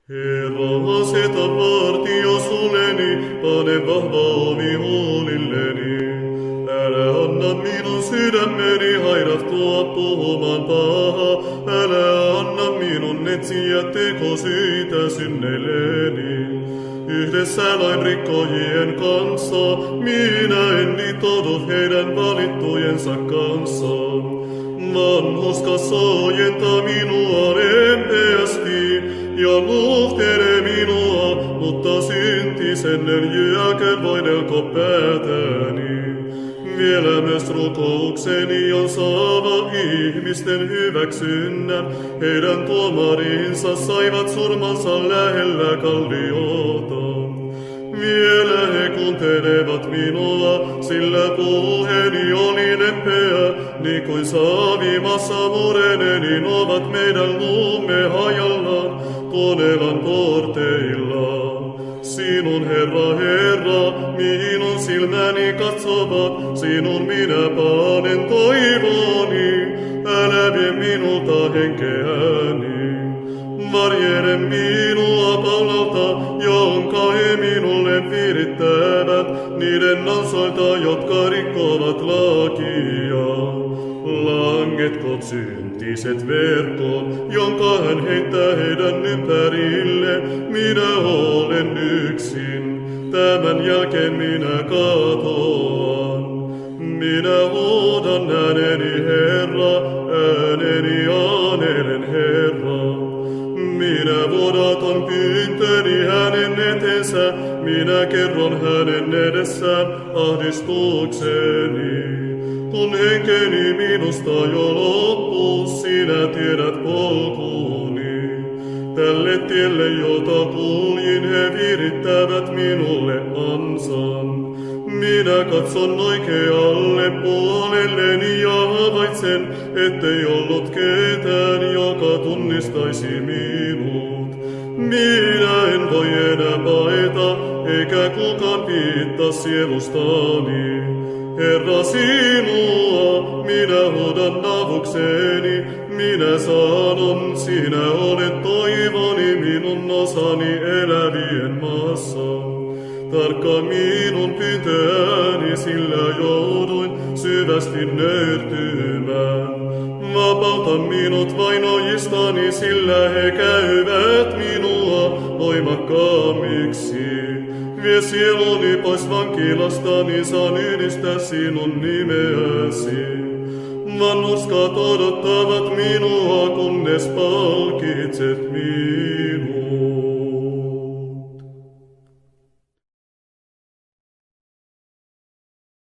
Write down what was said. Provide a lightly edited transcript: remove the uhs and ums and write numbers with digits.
Herra, aseta vartiosuleni, pane vahva ovi huulilleni. Älä anna minun sydämeni hairahtua puhumaan pahaa, älä anna minun etsiä tekosyitä synneilleni. Yhdessä lain rikkojien kanssa, minä en liitoudu heidän valittujensa kanssa. Vanhurskas ojentaa minua lempeästi ja nuhtelee minua, mutta syntisen jyäkön voidelko päätäni. Vielä myös rukoukseni on saava ihmisten hyväksynnän, heidän tuomarinsa saivat surmansa lähellä kalliota. Vielä he kuuntelevat minua, sillä puheeni oli lempeä, niin kuin saavimassa mureneni ovat meidän luumme hajallaan, tuonelan porteilla. Sinun Herra, Herra, minun silmäni katsovat, sinun minä panen toivoni, älä vie minulta henkeäni. Varjele minua paulalta, jonka he minulle virittävät, niiden ansoilta, jotka rikkovat lakia. Langetkot syntiset verkkoon, jonka hän heittää heidän ympärille, minä olen yksin, tämän jälkeen minä katoan. Minä huudan ääneni Herra, ääneni anelen Herra. Minä vuodaton pyyntöni hänen etensä, minä kerron hänen edessään ahdistukseni. Kun henkeni minusta jo loppuu, sinä tiedät polkuni. Tälle tielle, jota kuljin, he virittävät minulle ansan. Minä katson oikealle puolelleni ja havaitsen, ettei ollut ketään, joka tunnistaisi minut. Minä en voi enää paeta, eikä kukaan piittaa sielustani. Herra, sinua minä huudan avukseni, minä sanon, sinä olet toivoni, minun osani elävien maassa. Tarkka minun pyyntöäni, sillä jouduin syvästi nöyrtymään. Vapauta minut vainojistani, sillä he käyvät minua voimakkaammiksi. Vie sieluni pois vankilastani, saan ylistää sinun nimeäsi. Vanhurskat odottavat minua, kunnes palkitset minut.